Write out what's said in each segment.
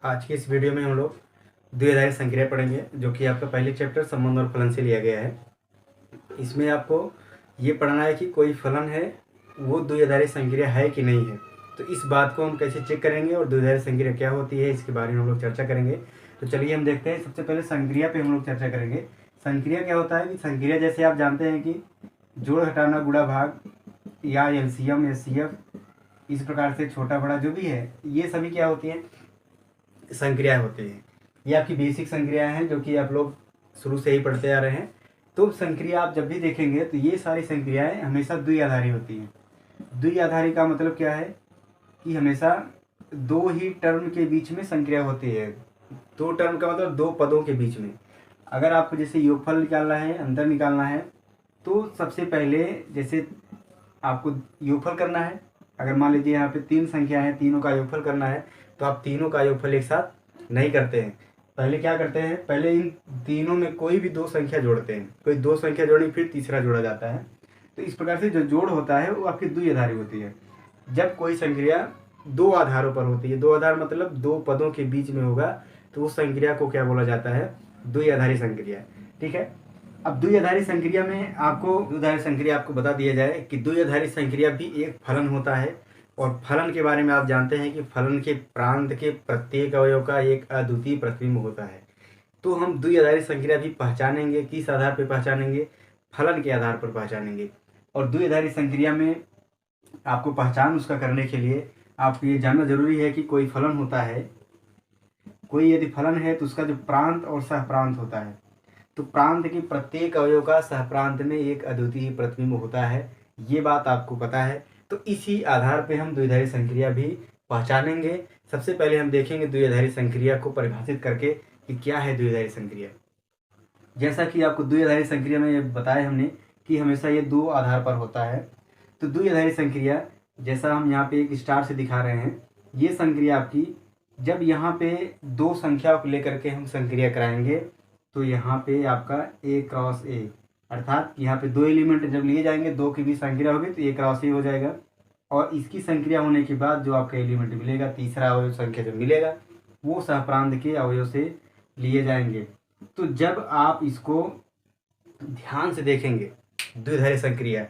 आज की इस वीडियो में हम लोग द्विआधारी संक्रिया पढ़ेंगे, जो कि आपका पहले चैप्टर संबंध और फलन से लिया गया है। इसमें आपको ये पढ़ना है कि कोई फलन है वो द्विआधारी संक्रिया है कि नहीं है। तो इस बात को हम कैसे चेक करेंगे और द्विआधारी संक्रिया क्या होती है, इसके बारे में हम लोग चर्चा करेंगे। तो चलिए हम देखते हैं। सबसे पहले संक्रिया पे हम लोग चर्चा करेंगे। संक्रिया क्या होता है कि संक्रिया जैसे आप जानते हैं कि जोड़, घटाना, गुणा, भाग या एलसीएम, एचसीएफ, इस प्रकार से छोटा बड़ा जो भी है, ये सभी क्या होती हैं, संक्रिया होती हैं। ये आपकी बेसिक संक्रिया हैं जो कि आप लोग शुरू से ही पढ़ते आ रहे हैं। तो संक्रिया आप जब भी देखेंगे तो ये सारी संक्रियाएं हमेशा द्विआधारी होती हैं। द्विआधारी का मतलब क्या है कि हमेशा दो ही टर्म के बीच में संक्रिया होती है। दो टर्म का मतलब दो पदों के बीच में। अगर आपको जैसे योगफल निकालना है, अंतर निकालना है, तो सबसे पहले जैसे आपको योगफल करना है। अगर मान लीजिए यहाँ पे तीन संख्या है, तीनों का योगफल करना है, तो आप तीनों का योगफल एक साथ नहीं करते हैं। पहले क्या करते हैं, पहले इन तीनों में कोई भी दो संख्या जोड़ते हैं। कोई दो संख्या जोड़ी, फिर तीसरा जोड़ा जाता है। तो इस प्रकार से जो जोड़ होता है वो आपकी द्विआधारी होती है। जब कोई संक्रिया दो आधारों पर होती है, दो आधार मतलब दो पदों के बीच में होगा, तो उस संक्रिया को क्या बोला जाता है, द्विआधारी संक्रिया। ठीक है। अब द्विआधारी संक्रिया में आपको द्विआधारी संक्रिया आपको बता दिया जाए कि द्विआधारी संक्रिया भी एक फलन होता है। और फलन के बारे में आप जानते हैं कि फलन के प्रांत के प्रत्येक अवयव का एक अद्वितीय प्रतिबिंब होता है। तो हम द्विआधारी संक्रिया भी पहचानेंगे। किस आधार पर पहचानेंगे, फलन के आधार पर पहचानेंगे। और द्विआधारी संक्रिया में आपको पहचान उसका करने के लिए आपको ये जानना जरूरी है कि कोई फलन होता है, कोई यदि फलन है तो उसका जो प्रांत और सहप्रांत होता है, तो प्रांत के प्रत्येक अवयव का सहप्रांत में एक अद्वितीय प्रतिबिंब होता है। ये बात आपको पता है। तो इसी आधार पे हम द्विआधारी संक्रिया भी पहचानेंगे। सबसे पहले हम देखेंगे द्विआधारी संक्रिया को परिभाषित करके कि क्या है द्विआधारी संक्रिया। जैसा कि आपको द्विआधारी संक्रिया में ये बताया हमने कि हमेशा ये दो आधार पर होता है। तो द्विआधारी संक्रिया जैसा हम यहाँ पे एक स्टार से दिखा रहे हैं, ये संक्रिया आपकी जब यहाँ पे दो संख्या को लेकर के हम संक्रिया कराएंगे, तो यहाँ पे आपका ए क्रॉस ए, अर्थात यहाँ पे दो एलिमेंट जब लिए जाएंगे, दो की भी संक्रिया होगी तो ए क्रॉस ए हो जाएगा। और इसकी संक्रिया होने के बाद जो आपका एलिमेंट मिलेगा, तीसरा अवयव संख्या जो मिलेगा, वो सहप्रांत के अवयव से लिए जाएंगे। तो जब आप इसको ध्यान से देखेंगे द्विआधारी संक्रिया,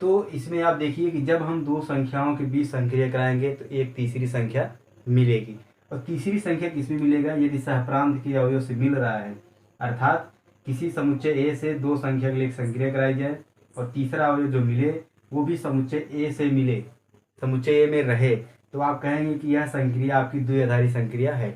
तो इसमें आप देखिए कि जब हम दो संख्याओं के बीच संक्रिया कराएंगे तो एक तीसरी संख्या मिलेगी। और तीसरी संख्या किसमें मिलेगा, यदि सहप्रांत के अवयव से मिल रहा है, अर्थात किसी समुच्चय ए से दो संख्या के लिए संक्रिया कराई जाए और तीसरा अवयव जो मिले वो भी समुच्चय ए से मिले, समुच्चय ए में रहे, तो आप कहेंगे कि यह संक्रिया आपकी द्विआधारी संक्रिया है।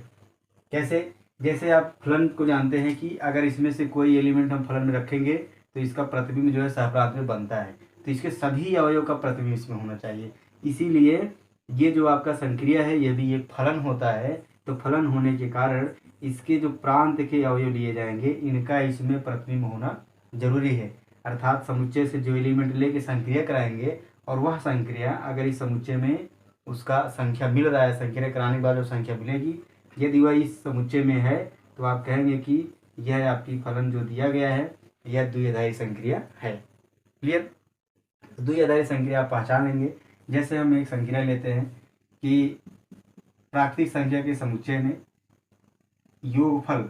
कैसे, जैसे आप फलन को जानते हैं कि अगर इसमें से कोई एलिमेंट हम फलन में रखेंगे तो इसका प्रतिबिंब जो है सहप्रांत में बनता है, तो इसके सभी अवयव का प्रतिबिंब इसमें होना चाहिए। इसीलिए ये जो आपका संक्रिया है ये भी एक फलन होता है। तो फलन होने के कारण इसके जो प्रांत के अवयव लिए जाएंगे, इनका इसमें प्रतिबिंब होना जरूरी है। अर्थात समुच्चय से जो एलिमेंट लेके संक्रिया कराएंगे और वह संक्रिया अगर इस समुच्चय में उसका संख्या मिल रहा है, संक्रिया कराने के बाद जो संख्या मिलेगी, यदि वह इस समुच्चय में है, तो आप कहेंगे कि यह आपकी फलन जो दिया गया है यह द्विआधारी संक्रिया है। क्लियर। द्विआधारी संक्रिया आप पहचान लेंगे। जैसे हम एक संक्रिया लेते हैं कि प्राकृतिक संख्या के समुच्चय में योगफल,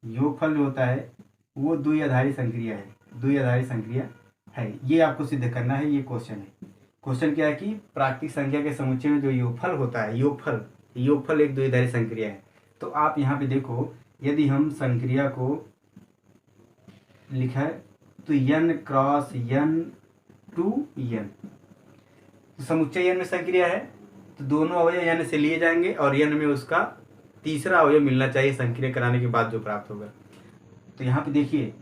योगफल जो होता है वो द्विआधारी संक्रिया है, द्विआधारी संक्रिया है। ये आपको सिद्ध करना है, ये क्वेश्चन है। क्वेश्चन क्या है कि प्राकृतिक संख्या के समुच्चय में जो योगफल होता है, योगफल, योगफल एक द्विआधारी संक्रिया है। तो आप यहाँ पे देखो, यदि हम संक्रिया को लिखा है तो n cross n to n, तो समुच्चय n में संक्रिया है तो दोनों अवयव n से लिए जाएंगे और n में उसका तीसरा अवयव मिलना चाहिए संक्रिया कराने के बाद जो प्राप्त होगा। तो यहाँ पे देखिए,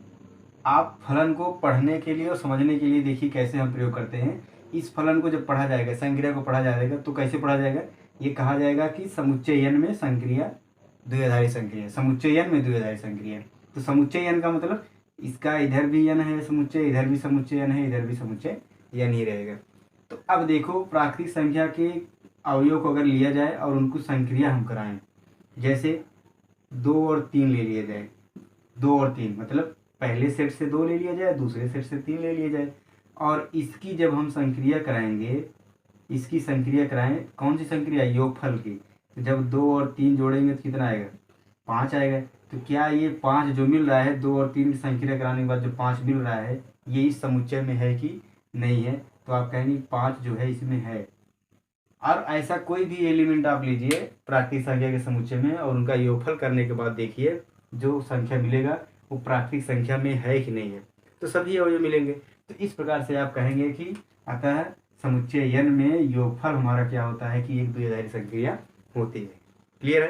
आप फलन को पढ़ने के लिए और समझने के लिए देखिए कैसे हम प्रयोग करते हैं। इस फलन को जब पढ़ा जाएगा, संक्रिया को पढ़ा जाएगा, तो कैसे पढ़ा जाएगा, ये कहा जाएगा कि समुच्चय n में संक्रिया द्विआधारी संक्रिया, समुच्चय n में द्विआधारी संक्रिया। तो समुच्चय n का मतलब इसका इधर भी n है समुच्चय, इधर भी समुच्चय n है, इधर भी समुच्चय n ही रहेगा। तो अब देखो, प्राकृतिक संख्या के अवयव को अगर लिया जाए और उनको संक्रिया हम कराएं, जैसे 2 और 3 ले लिया जाए, 2 और 3 मतलब पहले सेट से 2 ले लिया जाए, दूसरे सेट से 3 ले लिया जाए, और इसकी जब हम संक्रिया कराएंगे, इसकी संक्रिया कराएं, कौन सी संक्रिया, योगफल की, तो जब 2 और 3 जोड़ेंगे तो कितना आएगा, 5 आएगा। तो क्या ये 5 जो मिल रहा है 2 और 3 की संक्रिया कराने के बाद जो 5 मिल रहा है ये इस समुच्चय में है कि नहीं है, तो आप कहेंगे 5 जो है इसमें है। और ऐसा कोई भी एलिमेंट आप लीजिए प्राकृतिक संख्या के समुच्चय में और उनका योगफल करने के बाद देखिए जो संख्या मिलेगा वो प्राकृतिक संख्या में है कि नहीं है, तो सभी अवयव मिलेंगे। तो इस प्रकार से आप कहेंगे कि अतः समुच्चय n में योगफल हमारा क्या होता है कि एक द्विआधारी संक्रिया होती है। क्लियर है?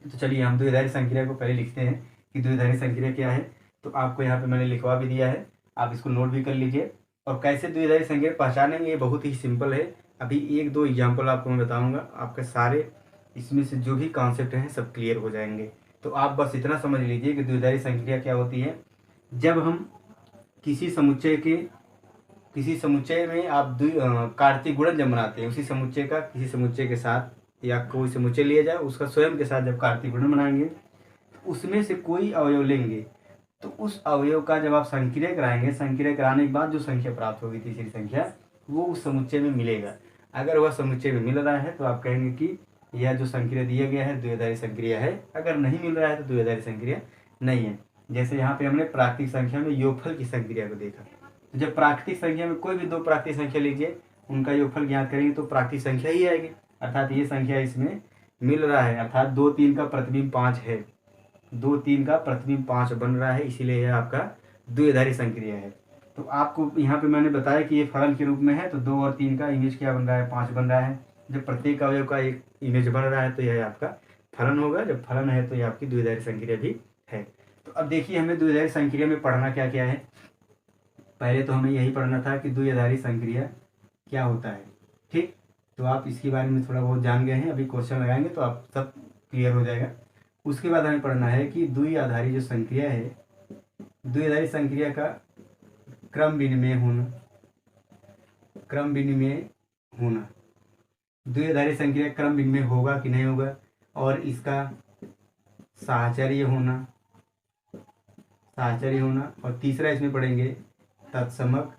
तो चलिए हम द्विआधारी संक्रिया को पहले लिखते हैं कि द्विआधारी संक्रिया क्या है। तो आपको यहाँ पे मैंने लिखवा भी दिया है, आप इसको नोट भी कर लीजिए। और कैसे द्विआधारी संक्रिया पहचानेंगे ये बहुत ही सिंपल है। अभी 1-2 एग्जाम्पल आपको मैं बताऊंगा, आपके सारे इसमें से जो भी कॉन्सेप्ट हैं सब क्लियर हो जाएंगे। तो आप बस इतना समझ लीजिए कि द्विआधारी संक्रिया क्या होती है। जब हम किसी समुच्चय में आप कार्तीय गुणन जब बनाते हैं, उसी समुच्चय का किसी समुच्चय के साथ या कोई समुच्चय लिया जाए उसका स्वयं के साथ जब कार्तीय गुणन बनाएंगे तो उसमें से कोई अवयव लेंगे, तो उस अवयव का जब आप संक्रिया कराएंगे, संक्रिया कराने के बाद जो संख्या प्राप्त होगी तीसरी संख्या वो उस समुच्चय में मिलेगा। अगर वह समुच्चय में मिल रहा है तो आप कहेंगे कि यह जो संक्रिया दिया गया है द्विआधारी संक्रिया है। अगर नहीं मिल रहा है तो द्विआधारी संक्रिया नहीं है। जैसे यहाँ पे हमने प्राकृतिक संख्या में योगफल की संक्रिया को देखा। तो जब प्राकृतिक संख्या में कोई भी 2 प्राकृतिक संख्या लीजिए उनका योगफल ज्ञात करेंगे तो प्राकृतिक संख्या ही आएगी, अर्थात ये संख्या इसमें मिल रहा है, अर्थात 2-3 का प्रतिबिंब 5 है, 2-3 का प्रतिबिंब 5 बन रहा है, इसीलिए यह आपका द्विआधारी संक्रिया है। तो आपको यहाँ पे मैंने बताया कि ये फलन के रूप में है, तो 2 और 3 का इमेज क्या बन रहा है, 5 बन रहा है। जब प्रत्येक अवयव का एक इमेज बन रहा है तो यह आपका फलन होगा, जब फलन है तो यह आपकी द्विआधारी संक्रिया भी है। तो अब देखिए हमें द्विआधारी संक्रिया में पढ़ना क्या क्या है। पहले तो हमें यही पढ़ना था कि द्विआधारी संक्रिया क्या होता है, ठीक। तो आप इसके बारे में थोड़ा बहुत जान गए हैं, अभी क्वेश्चन लगाएंगे तो आप सब क्लियर हो जाएगा। उसके बाद हमें पढ़ना है कि द्विआधारी जो संक्रिया है, द्विआधारी संक्रिया का क्रम विनिमय होना, द्विआधारी संक्रिया क्रम विनिमय होगा कि नहीं होगा, और इसका साहचर्य होना, और तीसरा इसमें पढ़ेंगे तत्समक,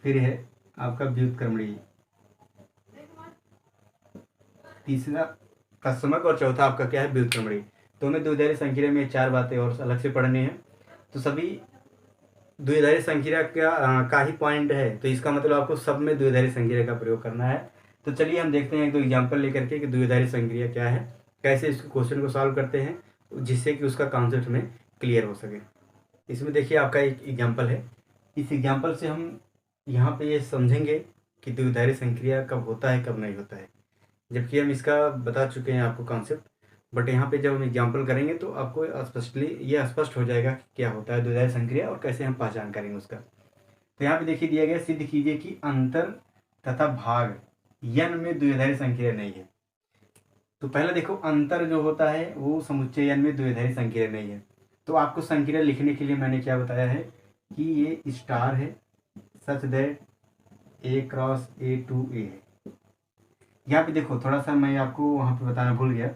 फिर है आपका व्युत्क्रमणीय, तीसरा तत्समक और चौथा आपका क्या है, व्युत्क्रमणीय। तो हमें द्विआधारी संक्रिया में 4 बातें और अलग से पढ़नी है। तो सभी द्विआधारी संक्रिया का ही पॉइंट है, तो इसका मतलब आपको सब में द्विआधारी संक्रिया का प्रयोग करना है। तो चलिए हम देखते हैं 1-2 एग्जाम्पल लेकर के कि द्विआधारी संक्रिया क्या है, कैसे इस क्वेश्चन को सॉल्व करते हैं जिससे कि उसका कॉन्सेप्ट में क्लियर हो सके। इसमें देखिए आपका एक एग्जाम्पल है, इस एग्जाम्पल से हम यहाँ पे ये समझेंगे कि द्विआधारी संक्रिया कब होता है कब नहीं होता है, जबकि हम इसका बता चुके हैं आपको कॉन्सेप्ट। बट यहाँ पे जब हम एग्जाम्पल करेंगे तो आपको ये स्पष्ट हो जाएगा कि क्या होता है द्विआधारी संक्रिया और कैसे हम पहचान करेंगे उसका। तो यहाँ पे देखिए दिया गया, सिद्ध कीजिए कि अंतर तथा भाग n में द्विआधारी संक्रिया नहीं है। तो पहले देखो अंतर जो होता है वो समुच्चय n में द्विआधारी संक्रिया नहीं है। तो आपको संक्रिया लिखने के लिए मैंने क्या बताया है कि ये स्टार है such that A cross A2A है। यहाँ पे देखो थोड़ा सा मैं आपको वहाँ पे बताना भूल गया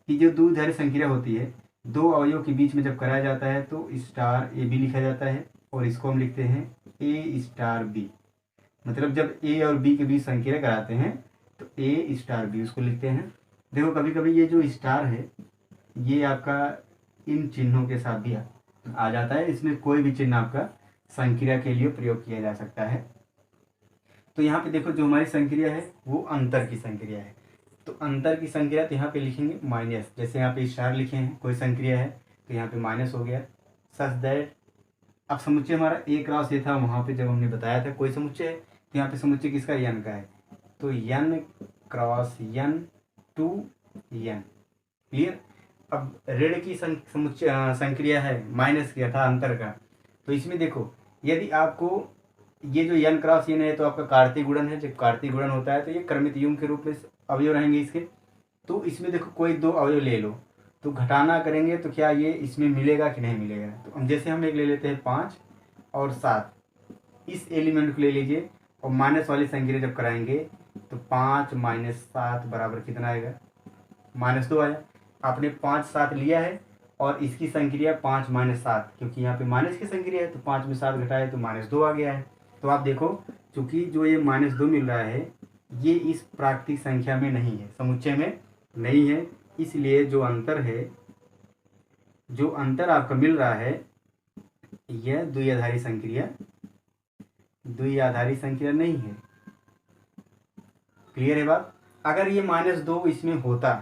कि जो द्विआधारी संक्रिया होती है 2 अवयव के बीच में जब कराया जाता है तो स्टार AB लिखा जाता है और इसको हम लिखते हैं A स्टार B। मतलब जब A और B के बीच संक्रिया कराते हैं तो A स्टार B उसको लिखते हैं। देखो कभी कभी ये जो स्टार है ये आपका इन चिन्हों के साथ भी आ जाता है, इसमें कोई भी चिन्ह आपका संक्रिया के लिए प्रयोग किया जा सकता है। तो यहाँ पे देखो जो हमारी संक्रिया है वो अंतर की संक्रिया है। तो अंतर की संक्रिया तो यहाँ पे लिखेंगे माइनस, जैसे यहाँ पे स्टार लिखे हैं कोई संक्रिया है तो यहाँ पे माइनस हो गया सच दैट। अब समुच्चय हमारा A क्रॉस A था, वहाँ पे जब हमने बताया था कोई समुच्चय है तो यहाँ पे समुच्चय किसका n का है, तो n cross n to n। Clear? अब ऋण की समुच्चय संक्रिया है माइनस किया था अंतर का, तो इसमें देखो यदि आपको ये जो n क्रॉस n है तो आपका कार्तीय गुणन है, जब कार्तीय गुणन होता है तो ये क्रमित युग्म के रूप में अवयव रहेंगे इसके। तो इसमें देखो कोई 2 अवयव ले लो तो घटाना करेंगे तो क्या ये इसमें मिलेगा कि नहीं मिलेगा। तो हम जैसे हम एक ले लेते हैं 5 और 7, इस एलिमेंट को ले लीजिए और माइनस वाली संक्रिया जब कराएंगे तो 5 माइनस 7 बराबर कितना आएगा, -2 आया। आपने 5 7 लिया है और इसकी संक्रिया 5 माइनस 7, क्योंकि यहाँ पे माइनस की संक्रिया है तो 5 में 7 घटाए तो -2 आ गया है। तो आप देखो चूंकि जो ये -2 मिल रहा है ये इस प्राकृतिक संख्या में नहीं है, समुच्चय में नहीं है। इसलिए जो अंतर आपका मिल रहा है यह द्विआधारी संक्रिया नहीं है। क्लियर है बात। अगर ये -2 इसमें होता,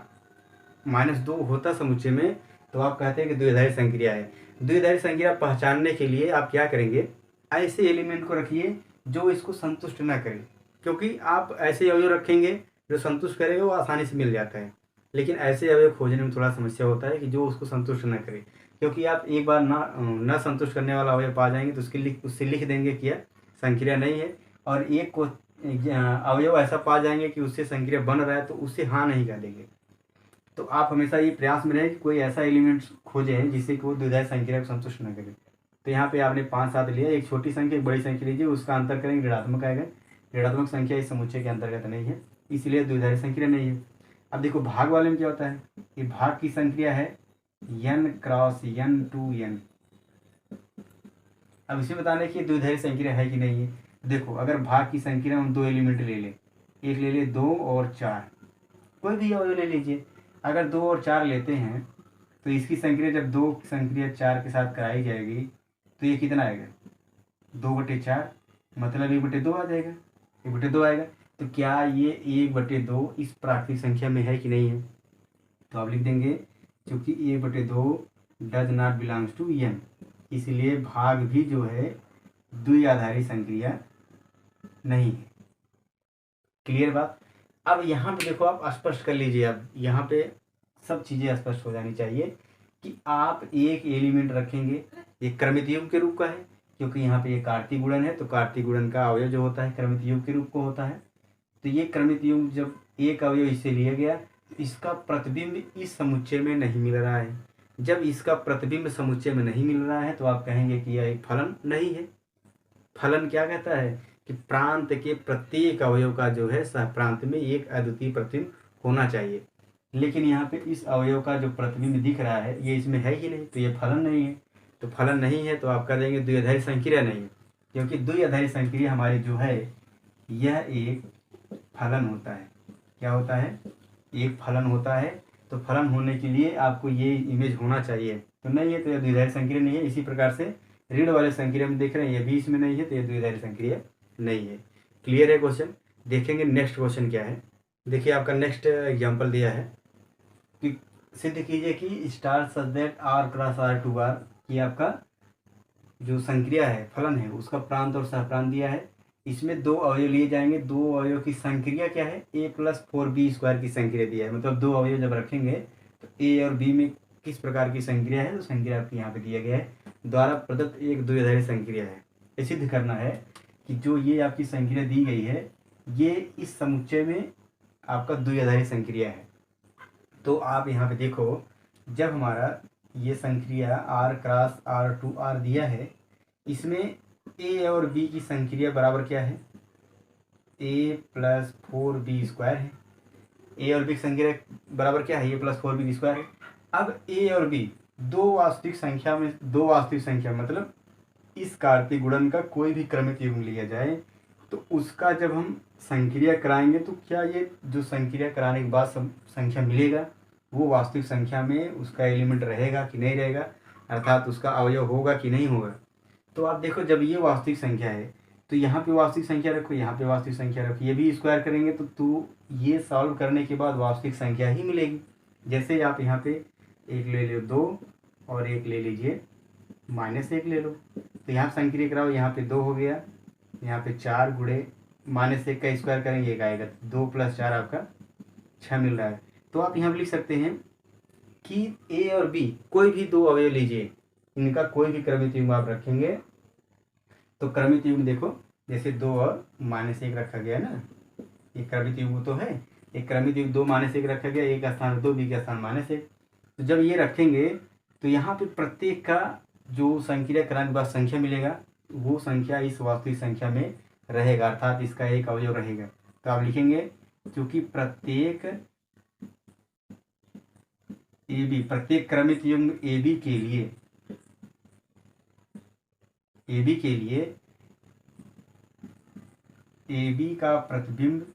-2 होता समुच्चय में, तो आप कहते हैं कि द्विआधारी संक्रिया है। द्विआधारी संक्रिया पहचानने के लिए आप क्या करेंगे, ऐसे एलिमेंट को रखिए जो इसको संतुष्ट ना करे, क्योंकि आप ऐसे अवयव रखेंगे जो संतुष्ट करेगा वो आसानी से मिल जाता है, लेकिन ऐसे अवयव खोजने में थोड़ा समस्या होता है कि जो उसको संतुष्ट ना करे, क्योंकि आप एक बार ना संतुष्ट करने वाला अवयव पा जाएंगे तो उससे लिख देंगे कि यह संक्रिया नहीं है, और एक को अवयव ऐसा पा जाएंगे कि उससे संक्रिया बन रहा है तो उससे हाँ नहीं कर देंगे। तो आप हमेशा ये प्रयास में रहें कि कोई ऐसा एलिमेंट खोजें जिससे कि वो द्विआधारी संक्रिया को संतुष्ट न करे। तो यहाँ पे आपने 5 7 लिया, एक छोटी संख्या एक बड़ी संख्या लीजिए, उसका अंतर करेंगे ऋणात्मक आएगा। ऋणात्मक संख्या इस समुच्चय के अंतर्गत नहीं है, इसलिए द्विआधारी संक्रिया नहीं है। अब देखो भाग वाले में क्या होता है, ये भाग की संक्रिया है n cross n to n। अब इसे बताने की द्विआधारी संक्रिया है कि नहीं है। देखो अगर भाग की संक्रिया हम 2 एलिमेंट ले लें, एक ले ले 2 और 4, कोई भी अवयव ले लीजिए। अगर 2 और 4 लेते हैं तो इसकी संक्रिया जब 2 संक्रिया 4 के साथ कराई जाएगी तो ये कितना आएगा, 2/4, मतलब 1/2 आ जाएगा, 1/2 आएगा। तो क्या ये 1/2 इस प्राकृतिक संख्या में है कि नहीं है, तो आप लिख देंगे क्योंकि 1/2 does not belongs to n, इसलिए भाग भी जो है द्विआधारी संक्रिया नहीं है। क्लियर बात। अब यहाँ पे देखो आप स्पष्ट कर लीजिए, अब यहाँ पे सब चीज़ें स्पष्ट हो जानी चाहिए कि आप एक एलिमेंट रखेंगे, ये क्रमित युग्म के रूप का है, क्योंकि यहाँ पे ये कार्तीय गुणन है, तो कार्तीय गुणन का अवयव जो होता है क्रमित युग्म के रूप को होता है। तो ये क्रमित युग्म जब एक अवयव इससे लिया गया, इसका प्रतिबिंब इस समुच्चय में नहीं मिल रहा है। जब इसका प्रतिबिंब समुच्चय में नहीं मिल रहा है तो आप कहेंगे कि यह एक फलन नहीं है। फलन क्या कहता है कि प्रांत के प्रत्येक अवयव का जो है सह प्रांत में एक अद्वितीय प्रतिबिंब होना चाहिए, लेकिन यहाँ पे इस अवयव का जो प्रतिबिंब दिख रहा है ये इसमें है ही नहीं, तो ये फलन नहीं है। तो फलन नहीं है तो आप कह देंगे द्विआधारी संक्रिया नहीं है, क्योंकि द्विआधारी संक्रिया हमारी जो है यह एक फलन होता है। क्या होता है, एक फलन होता है। तो फलन होने के लिए आपको ये इमेज होना चाहिए, तो नहीं है तो यह द्विआधारी संक्रिया नहीं है। इसी प्रकार से ऋण वाले संक्रिया में देख रहे हैं ये भी इसमें नहीं है, तो ये द्विआधारी संक्रिया नहीं है। क्लियर है क्वेश्चन। देखेंगे नेक्स्ट क्वेश्चन क्या है। देखिए आपका नेक्स्ट एग्जांपल दिया है कि सिद्ध कीजिए कि star such that r cross r2r ये आपका जो संक्रिया है फलन है उसका प्रांत और सहप्रांत दिया है। इसमें 2 अवयव लिए जाएंगे, 2 अवयव की संक्रिया क्या है, a + 4b² की संक्रिया दिया है। मतलब 2 अवयव जब रखेंगे तो a और b में किस प्रकार की संक्रिया है, तो संक्रिया आपको यहाँ पे दिया गया है, द्वारा प्रदत्त एक द्विआधारी संक्रिया है। ये सिद्ध करना है कि जो ये आपकी संक्रिया दी गई है ये इस समुच्चय में आपका द्विआधारी संक्रिया है। तो आप यहाँ पे देखो, जब हमारा ये संक्रिया r क्रॉस r2r दिया है, इसमें a और b की संक्रिया बराबर क्या है, a + 4b² है। a और b की संक्रिया बराबर क्या है, a + 4b² है। अब a और b दो वास्तविक संख्या मतलब इस कार्तीय गुणन का कोई भी क्रमित युग्म लिया जाए तो उसका जब हम संक्रिया कराएंगे तो क्या ये जो संक्रिया कराने के बाद संख्या मिलेगा वो वास्तविक संख्या में उसका एलिमेंट रहेगा कि नहीं रहेगा, अर्थात उसका अवयव होगा कि नहीं होगा। तो आप देखो जब ये वास्तविक संख्या है तो यहाँ पे वास्तविक संख्या रखो, यहाँ पे वास्तविक संख्या रखो, ये भी स्क्वायर करेंगे तो ये सॉल्व करने के बाद वास्तविक संख्या ही मिलेगी। जैसे आप यहाँ पे एक ले लो 2 और एक ले लीजिए -1 ले लो, तो यहाँ संक्रिया कराओ, यहाँ पे 2 हो गया, यहाँ पे 4 गुणे -1 का स्क्वायर करेंगे 1 आएगा, 2 + 4 आपका 6 मिल रहा है। तो आप यहाँ लिख सकते हैं कि a और b कोई भी 2 अवयव लीजिए, इनका कोई भी क्रमित युग्म आप रखेंगे तो क्रमित युग्म देखो जैसे 2 और -1 रखा गया ना, ये क्रमित युग्म तो है, एक क्रमित युग्म 2 -1 रखा गया, एक स्थान 2 b के स्थान -1। तो जब ये रखेंगे तो यहाँ पे प्रत्येक का जो संक्रिया कराने के बाद संख्या मिलेगा वो संख्या इस वास्तविक संख्या में रहेगा, अर्थात इसका एक अवयव रहेगा। तो आप लिखेंगे क्योंकि प्रत्येक प्रत्येक क्रमित युग्म AB के लिए AB का प्रतिबिंब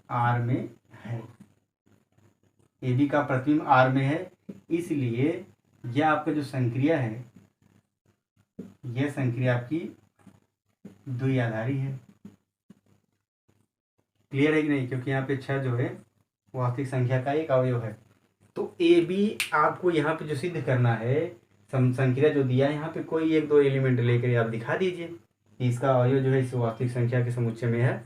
आर में है, ए बी का प्रतिबिंब आर में है, इसलिए यह आपका जो संक्रिया है, यह संक्रिया आपकी द्विआधारी है। क्लियर है कि नहीं? क्योंकि यहाँ पे 6 जो है वास्तविक संख्या का एक अवयव है। तो ए बी आपको यहाँ पे जो सिद्ध करना है, संक्रिया जो दिया है यहाँ पे, कोई एक दो एलिमेंट लेकर आप दिखा दीजिए इसका अवयव जो है इस वास्तविक संख्या के समुच्चय में है,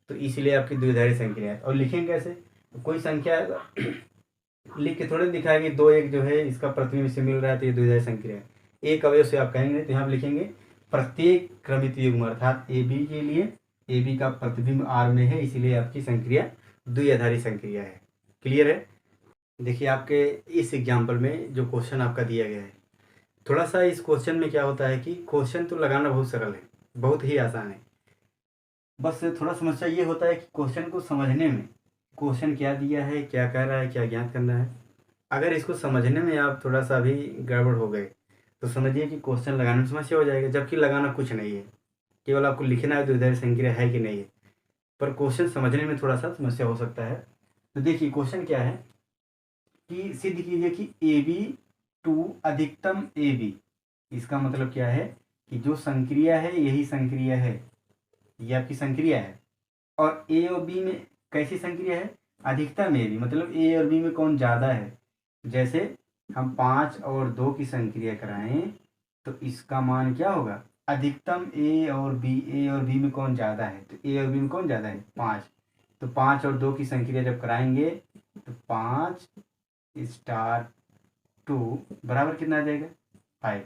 तो इसलिए आपकी द्विआधारी संक्रिया है। और लिखेंगे कैसे? तो कोई संख्या लिख के थोड़े दिखाएंगे 2 1 जो है इसका प्रतिबिंब से मिल रहा है तो ये द्विआधारी संक्रिया है। एक अवयव से आप कहेंगे तो यहाँ लिखेंगे प्रत्येक क्रमित युग्म, अर्थात ए बी के लिए ए बी का प्रतिबिंब आर में है, इसीलिए आपकी संक्रिया द्विआधारी संक्रिया है। क्लियर है? देखिए आपके इस एग्जाम्पल में जो क्वेश्चन आपका दिया गया है, थोड़ा सा इस क्वेश्चन में क्या होता है कि क्वेश्चन तो लगाना बहुत सरल है, बहुत ही आसान है, बस थोड़ा समस्या ये होता है कि क्वेश्चन को समझने में, क्वेश्चन क्या दिया है, क्या कह रहा है, क्या ज्ञात करना है। अगर इसको समझने में आप थोड़ा सा भी गड़बड़ हो गए तो समझिए कि क्वेश्चन लगाने में समस्या हो जाएगा, जबकि लगाना कुछ नहीं है, केवल आपको लिखना है द्विआधारी संक्रिया है कि नहीं है, पर क्वेश्चन समझने में थोड़ा सा समस्या हो सकता है। तो देखिए क्वेश्चन क्या है कि सिद्ध कीजिए कि ए बी टू अधिकतम ए बी। इसका मतलब क्या है कि जो संक्रिया है यही संक्रिया है, ये आपकी संक्रिया है, और ए और बी में कैसी संक्रिया है? अधिकतम ए बी, मतलब ए और बी में कौन ज़्यादा है। जैसे हम 5 और 2 की संक्रिया कराएं तो इसका मान क्या होगा? अधिकतम ए और बी में कौन ज़्यादा है, तो ए और बी में कौन ज़्यादा है? 5। तो 5 और 2 की संक्रिया जब कराएंगे तो 5 स्टार 2 बराबर कितना आ जाएगा? 5।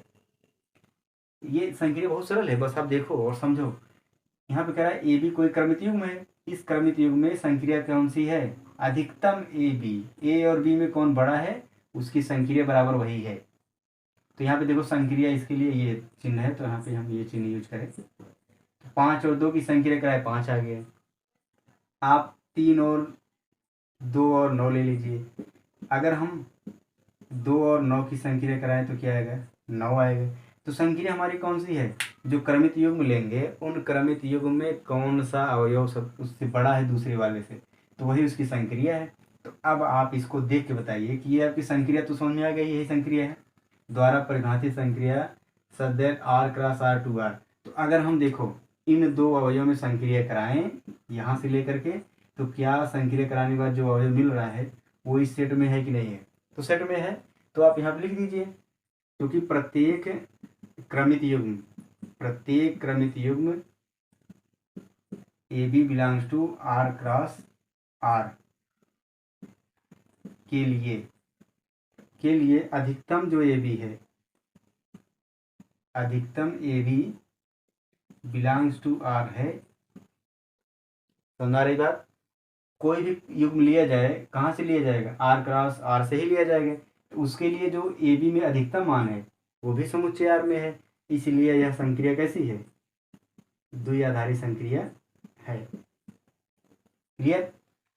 ये संक्रिया बहुत सरल है, बस आप देखो और समझो। यहाँ पे कह रहा है ए बी कोई क्रमित युग्म है, इस क्रमित युग्म में संक्रिया कौन सी है? अधिकतम ए बी, ए और बी में कौन बड़ा है उसकी संक्रिया बराबर वही है। तो यहाँ पे देखो संक्रिया, इसके लिए ये चिन्ह है, तो यहाँ पे हम ये चिन्ह यूज करें। 5 और 2 की संक्रिया कराए 5 आ गया। आप 3 और 2 और 9 ले लीजिए। अगर हम 2 और 9 की संक्रिया कराएं तो क्या आएगा? 9 आएगा। तो संक्रिया हमारी कौन सी है? जो क्रमित युग्म लेंगे उन क्रमित युग्म में कौन सा अवयव सब उससे बड़ा है दूसरे वाले से, तो वही उसकी संक्रिया है। तो अब आप इसको देख के बताइए कि ये आपकी संक्रिया तो समझ में आ गई, यही संक्रिया है, द्वारा परिघाती संक्रिया सदैव R क्रॉस R2R। तो अगर हम देखो इन 2 अवयवों में संक्रिया कराएं यहाँ से लेकर के, तो क्या संक्रिया कराने के बाद जो अवयव मिल रहा है वो इस सेट में है कि नहीं है? तो सेट में है, तो आप यहाँ पर लिख दीजिए, क्योंकि प्रत्येक क्रमित युग्म a b belongs to R cross R के लिए अधिकतम जो ए बी है, अधिकतम a b belongs to R है। समझा रही बात? कोई भी युग्म लिया जाए, कहाँ से लिया जाएगा? R क्रॉस R से ही लिया जाएगा। तो उसके लिए जो ए बी में अधिकतम मान है वो भी समुच्चय R में है, इसलिए यह संक्रिया कैसी है? द्विआधारी संक्रिया है। क्लियर?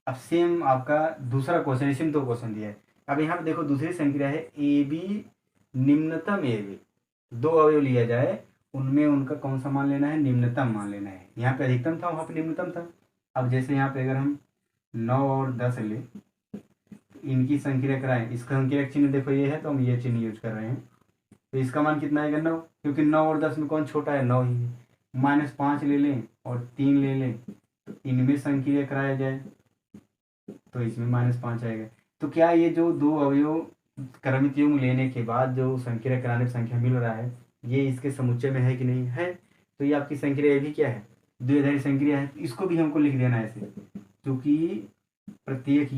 अब सेम आपका दूसरा क्वेश्चन, इसी में 2 क्वेश्चन दिया है। अब यहाँ पे देखो दूसरी संक्रिया है ए बी निम्नतम ए बी। 2 अवयव लिया जाए, उनमें उनका कौन सा मान लेना है? निम्नतम मान लेना है। यहाँ पे अधिकतम था, वहाँ पे निम्नतम था। अब जैसे यहाँ पे अगर हम 9 और 10 ले, इनकी संक्रिया कराएं, इसका संक्रिया चिन्ह देखो ये है, तो हम ये चिन्ह यूज कर रहे हैं। तो इसका मान कितना आएगा? 9, क्योंकि 9 और 10 में कौन छोटा है? 9 ही है। -5 ले लें और 3 ले लें, तो इनमें संक्रिया कराया जाए तो इसमें -5 आएगा। तो क्या ये जो 2 अवयव क्रमित युग्म लेने के बाद जो संक्रिया कराने की संख्या मिल रहा है, ये इसके समुच्चय में है कि नहीं है? तो ये आपकी संक्रिया भी क्या है? द्विआधारी संक्रिया है। इसको भी हमको लिख देना है ऐसे, क्योंकि प्रत्येक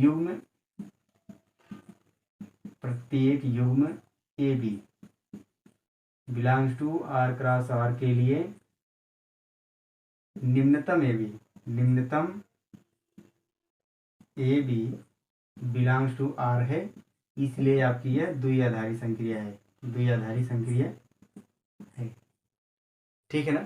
युग्म a b belongs to R cross R के लिए निम्नतम a b belongs to R है, इसलिए आपकी यह द्विआधारी संक्रिया है। द्विआधारी संक्रिया है। ठीक है ना?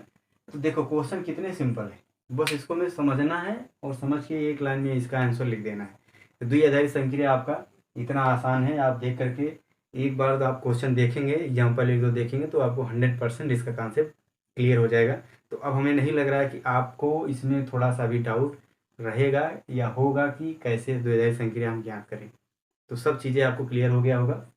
तो देखो क्वेश्चन कितने सिंपल है, बस इसको में समझना है और समझ के एक लाइन में इसका आंसर लिख देना है। तो द्विआधारी संक्रिया आपका इतना आसान है, आप देख करके एक बार तो आप क्वेश्चन देखेंगे, एग्जाम्पल 1-2 देखेंगे तो आपको 100% इसका कॉन्सेप्ट क्लियर हो जाएगा। तो अब हमें नहीं लग रहा है कि आपको इसमें थोड़ा सा भी डाउट रहेगा या होगा कि कैसे द्विआधारी संक्रिया हम ज्ञात करें। तो सब चीज़ें आपको क्लियर हो गया होगा।